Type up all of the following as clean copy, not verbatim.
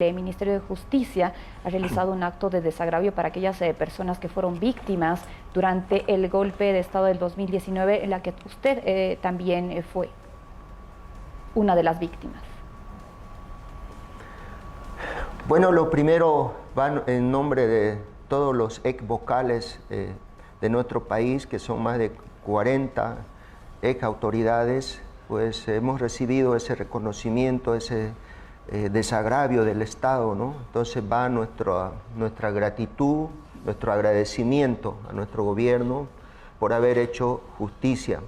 El Ministerio de Justicia ha realizado un acto de desagravio para aquellas personas que fueron víctimas durante el golpe de Estado del 2019, en la que usted también fue una de las víctimas. Bueno, lo primero va en nombre de todos los ex vocales de nuestro país, que son más de 40 ex autoridades, pues hemos recibido ese reconocimiento, ese desagravio del Estado, ¿no? Entonces va nuestra gratitud, nuestro agradecimiento a nuestro gobierno por haber hecho justicia.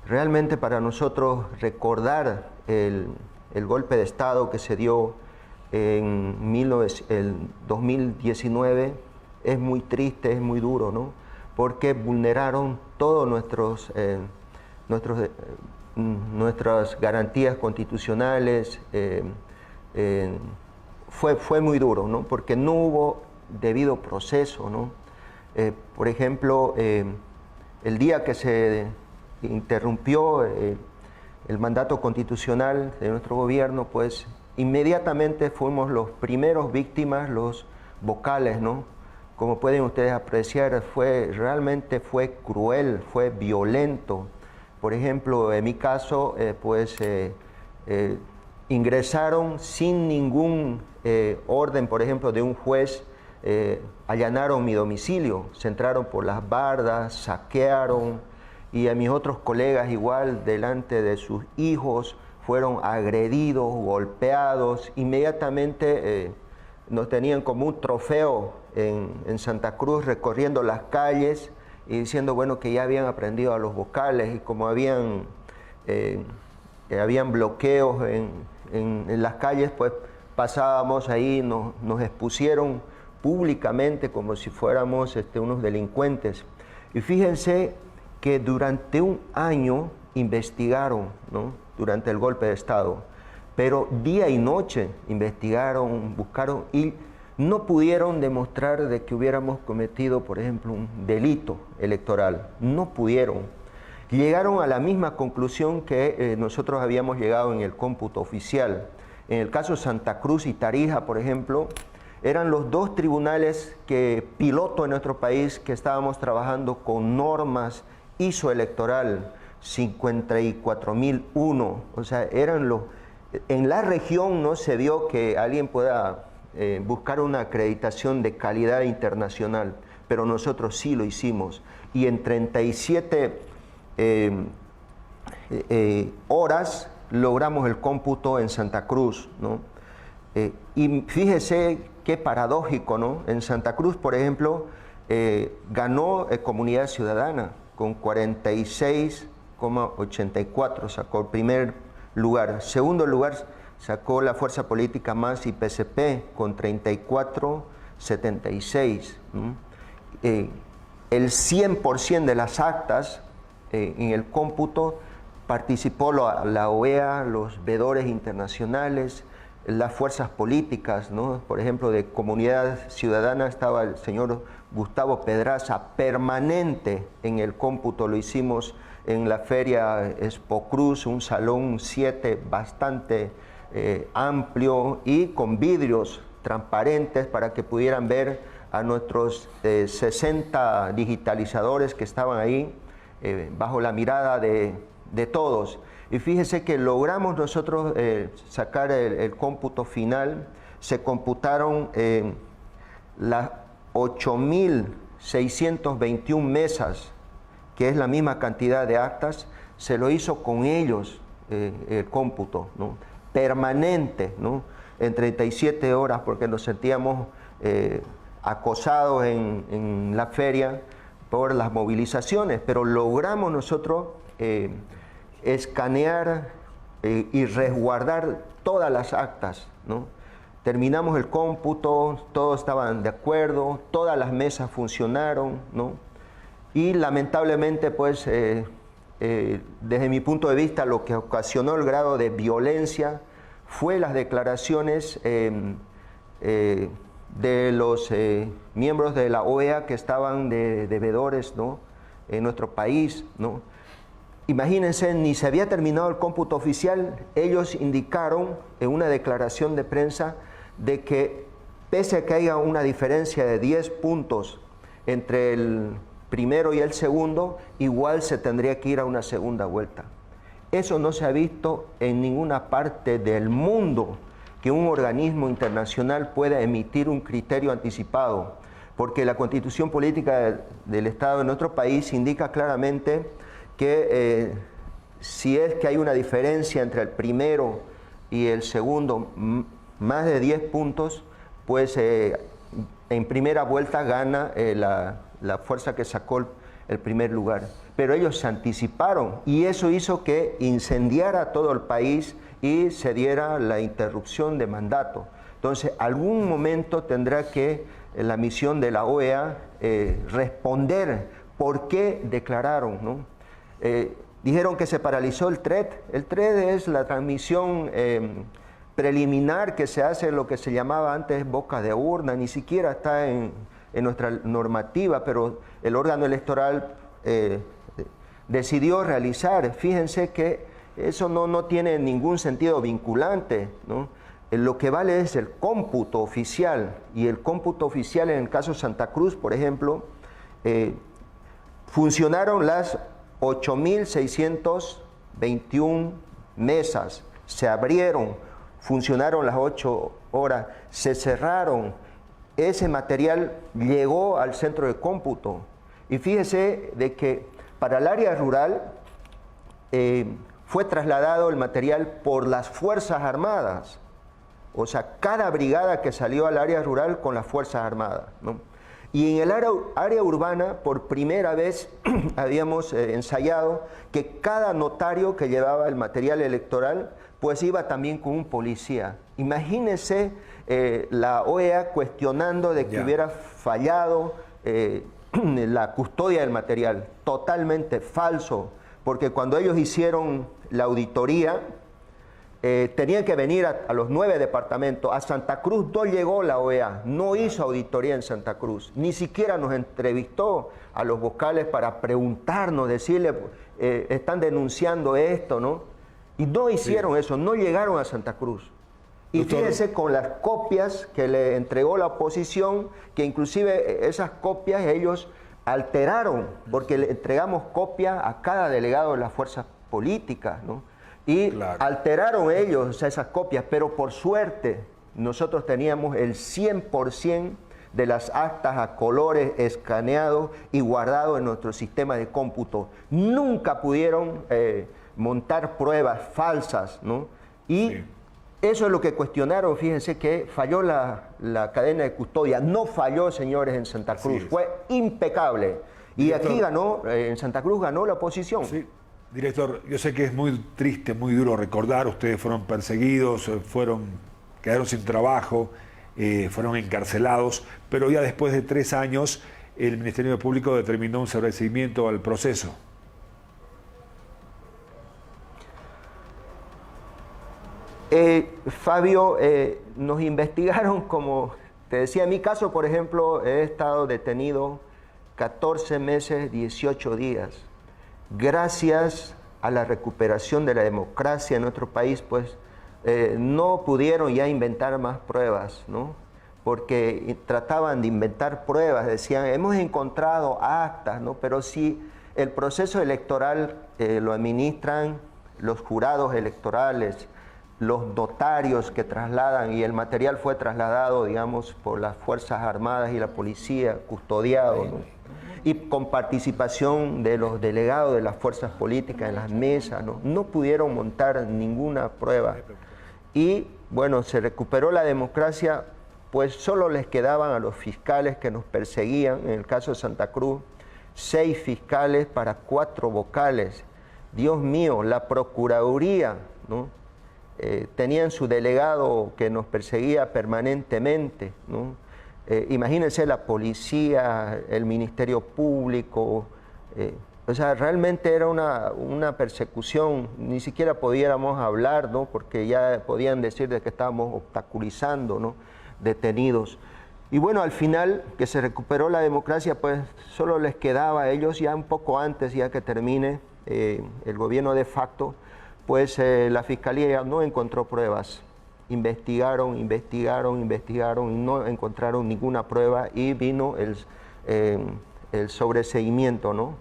Realmente para nosotros recordar el golpe de Estado que se dio en el 2019 es muy triste, es muy duro, ¿no? Porque vulneraron todos nuestras garantías constitucionales. Fue muy duro, ¿no? Porque no hubo debido proceso, ¿no? Por ejemplo, el día que se interrumpió el mandato constitucional de nuestro gobierno, pues inmediatamente fuimos los primeros víctimas, los vocales, ¿no? Como pueden ustedes apreciar, realmente fue cruel, fue violento. Por ejemplo, en mi caso, ingresaron sin ningún orden, por ejemplo, de un juez, allanaron mi domicilio, se entraron por las bardas, saquearon, y a mis otros colegas igual, delante de sus hijos, fueron agredidos, golpeados. Inmediatamente nos tenían como un trofeo en Santa Cruz, recorriendo las calles y diciendo, bueno, que ya habían aprendido a los vocales, y como habían bloqueos en las calles, pues pasábamos ahí, nos expusieron públicamente como si fuéramos unos delincuentes. Y fíjense que durante un año investigaron, ¿no? Durante el golpe de Estado, pero día y noche investigaron, buscaron, y no pudieron demostrar de que hubiéramos cometido, por ejemplo, un delito electoral. No pudieron. Llegaron a la misma conclusión que nosotros habíamos llegado en el cómputo oficial. En el caso Santa Cruz y Tarija, por ejemplo, eran los dos tribunales piloto en nuestro país que estábamos trabajando con normas ISO electoral 54001. O sea, en la región no se vio que alguien pueda buscar una acreditación de calidad internacional, pero nosotros sí lo hicimos. Y en 37 horas logramos el cómputo en Santa Cruz, ¿no? Y fíjese qué paradójico, ¿no? En Santa Cruz, por ejemplo, ganó Comunidad Ciudadana con 46,84, sacó el primer lugar. Segundo lugar sacó la Fuerza Política Más y PCP con 34,76. El 100% de las actas en el cómputo participó la OEA, los veedores internacionales, las fuerzas políticas, ¿no? Por ejemplo, de Comunidad Ciudadana estaba el señor Gustavo Pedraza, permanente en el cómputo. Lo hicimos en la feria Expo Cruz, un salón 7 bastante amplio y con vidrios transparentes para que pudieran ver a nuestros 60 digitalizadores que estaban ahí bajo la mirada de todos. Y fíjese que logramos nosotros sacar el cómputo final. Se computaron las 8.621 mesas, que es la misma cantidad de actas. Se lo hizo con ellos el cómputo, ¿no? Permanente, ¿no? En 37 horas, porque nos sentíamos acosados en la feria por las movilizaciones, pero logramos nosotros escanear y resguardar todas las actas, ¿no? Terminamos el cómputo, todos estaban de acuerdo, todas las mesas funcionaron, ¿no? Y lamentablemente, pues, desde mi punto de vista, lo que ocasionó el grado de violencia fue las declaraciones de los miembros de la OEA que estaban de veedores, ¿no? En nuestro país, ¿no? Imagínense, ni se había terminado el cómputo oficial, ellos indicaron en una declaración de prensa de que pese a que haya una diferencia de 10 puntos entre el primero y el segundo, igual se tendría que ir a una segunda vuelta. Eso no se ha visto en ninguna parte del mundo, que un organismo internacional pueda emitir un criterio anticipado, porque la Constitución Política del Estado de nuestro país indica claramente que si es que hay una diferencia entre el primero y el segundo, más de 10 puntos, pues en primera vuelta gana la fuerza que sacó el primer lugar. Pero ellos se anticiparon y eso hizo que incendiara todo el país y se diera la interrupción de mandato. Entonces, algún momento tendrá que la misión de la OEA responder por qué declararon, ¿no? Dijeron que se paralizó el TRED. El TRED es la transmisión preliminar que se hace lo que se llamaba antes boca de urna, ni siquiera está en nuestra normativa, pero el órgano electoral decidió realizar. Fíjense que eso no tiene ningún sentido vinculante, ¿no? Lo que vale es el cómputo oficial, y el cómputo oficial en el caso de Santa Cruz, por ejemplo, funcionaron las 8.621 mesas, se abrieron, funcionaron las 8 horas, se cerraron, ese material llegó al centro de cómputo. Y fíjese de que para el área rural fue trasladado el material por las Fuerzas Armadas, o sea, cada brigada que salió al área rural con las Fuerzas Armadas, ¿no? Y en el área urbana, por primera vez, habíamos ensayado que cada notario que llevaba el material electoral, pues iba también con un policía. Imagínense la OEA cuestionando de que hubiera fallado la custodia del material. Totalmente falso, porque cuando ellos hicieron la auditoría, tenían que venir a los 9 departamentos. A Santa Cruz no llegó la OEA, no hizo auditoría en Santa Cruz, ni siquiera nos entrevistó a los vocales para preguntarnos, decirle, están denunciando esto, ¿no? Y no hicieron eso, no llegaron a Santa Cruz. Y fíjense con las copias que le entregó la oposición, que inclusive esas copias ellos alteraron, porque le entregamos copias a cada delegado de las fuerzas políticas, ¿no? Y alteraron ellos, o sea, esas copias, pero por suerte nosotros teníamos el 100% de las actas a colores escaneados y guardados en nuestro sistema de cómputo. Nunca pudieron montar pruebas falsas, ¿no? Y eso es lo que cuestionaron. Fíjense que falló la cadena de custodia. No falló, señores, en Santa Cruz. Fue impecable. Y aquí ganó, en Santa Cruz ganó la oposición. Sí. Director, yo sé que es muy triste, muy duro recordar, ustedes fueron perseguidos, quedaron sin trabajo, fueron encarcelados, pero ya después de 3 años el Ministerio Público determinó un sobreseimiento al proceso. Fabio, nos investigaron, como te decía, en mi caso, por ejemplo, he estado detenido 14 meses, 18 días. Gracias a la recuperación de la democracia en nuestro país, pues no pudieron ya inventar más pruebas, ¿no? Porque trataban de inventar pruebas, decían, hemos encontrado actas, ¿no? Pero si el proceso electoral lo administran los jurados electorales, los notarios que trasladan, y el material fue trasladado, digamos, por las Fuerzas Armadas y la policía, custodiado, ¿no? Y con participación de los delegados de las fuerzas políticas en las mesas, no pudieron montar ninguna prueba. Y bueno, se recuperó la democracia, pues solo les quedaban a los fiscales que nos perseguían, en el caso de Santa Cruz, 6 fiscales para 4 vocales. Dios mío, la Procuraduría, ¿no? Tenían su delegado que nos perseguía permanentemente, ¿no? Imagínense la policía, el Ministerio Público, o sea, realmente era una persecución, ni siquiera podíamos hablar, ¿no? Porque ya podían decir de que estábamos obstaculizando, ¿no? Detenidos. Y bueno, al final, que se recuperó la democracia, pues solo les quedaba a ellos, ya un poco antes, ya que termine el gobierno de facto, pues la Fiscalía ya no encontró pruebas. investigaron y no encontraron ninguna prueba y vino el sobreseimiento, ¿no?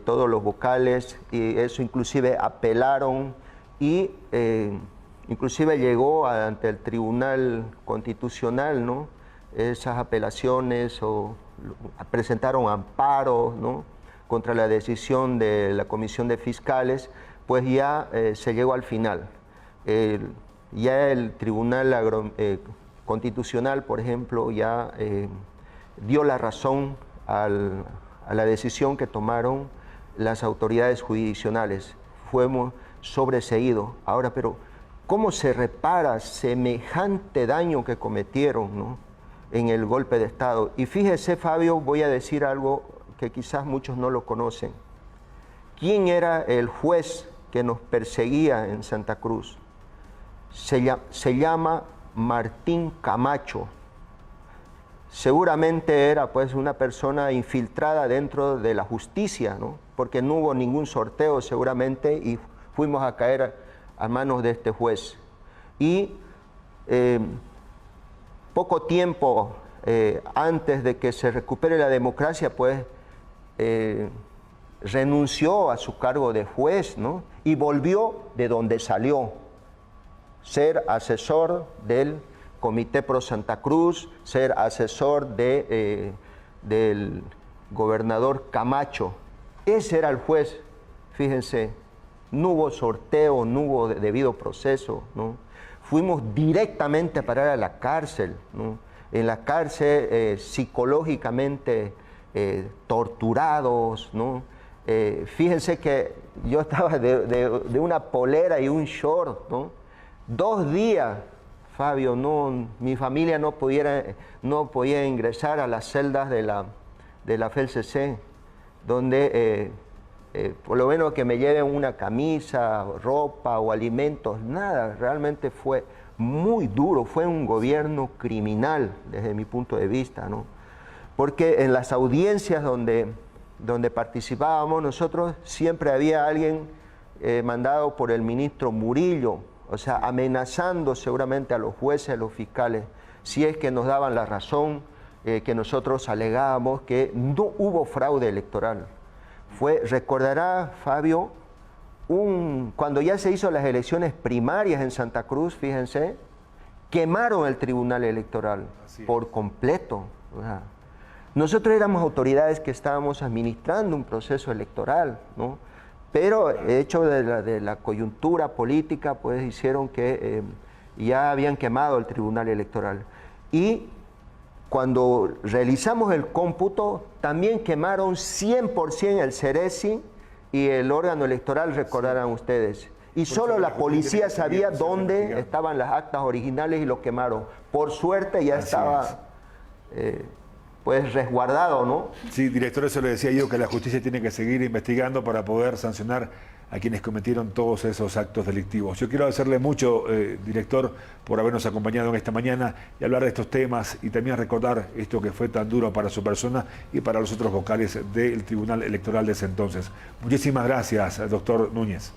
Todos los vocales y eso inclusive apelaron y inclusive llegó ante el Tribunal Constitucional, ¿no? Esas apelaciones presentaron amparos, ¿no? Contra la decisión de la Comisión de Fiscales, pues ya se llegó al final. Ya el Tribunal Constitucional, por ejemplo, ya dio la razón a la decisión que tomaron las autoridades jurisdiccionales. Fuimos sobreseídos. Ahora, pero ¿cómo se repara semejante daño que cometieron, ¿no? En el golpe de Estado? Y fíjese, Fabio, voy a decir algo que quizás muchos no lo conocen. ¿Quién era el juez que nos perseguía en Santa Cruz? Se llama Martín Camacho. Seguramente era pues una persona infiltrada dentro de la justicia, ¿no? Porque no hubo ningún sorteo seguramente y fuimos a caer a manos de este juez. Y poco tiempo antes de que se recupere la democracia, pues renunció a su cargo de juez, ¿no? Y volvió de donde salió. Ser asesor del Comité Pro Santa Cruz, ser asesor del gobernador Camacho. Ese era el juez, fíjense, no hubo sorteo, no hubo debido proceso, ¿no? Fuimos directamente a parar a la cárcel, ¿no? En la cárcel psicológicamente torturados, ¿no? Fíjense que yo estaba de una polera y un short, ¿no? 2 días, Fabio, mi familia no podía ingresar a las celdas de la FELCC, donde por lo menos que me lleven una camisa, ropa o alimentos, nada, realmente fue muy duro, fue un gobierno criminal desde mi punto de vista, ¿no? Porque en las audiencias donde participábamos nosotros siempre había alguien mandado por el ministro Murillo, o sea, amenazando seguramente a los jueces, a los fiscales, si es que nos daban la razón que nosotros alegábamos que no hubo fraude electoral. Recordará, Fabio, cuando ya se hizo las elecciones primarias en Santa Cruz, fíjense, quemaron el Tribunal Electoral por completo. O sea, nosotros éramos autoridades que estábamos administrando un proceso electoral, ¿no? Pero hecho de la coyuntura política, pues hicieron que ya habían quemado el Tribunal Electoral. Y cuando realizamos el cómputo, también quemaron 100% el Ceresi y el órgano electoral, recordarán ustedes. Y solo la policía sabía dónde estaban las actas originales y lo quemaron. Por suerte ya estaba pues resguardado, ¿no? Sí, director, eso le decía yo, que la justicia tiene que seguir investigando para poder sancionar a quienes cometieron todos esos actos delictivos. Yo quiero agradecerle mucho, director, por habernos acompañado en esta mañana y hablar de estos temas y también recordar esto que fue tan duro para su persona y para los otros vocales del Tribunal Electoral de ese entonces. Muchísimas gracias, doctor Núñez.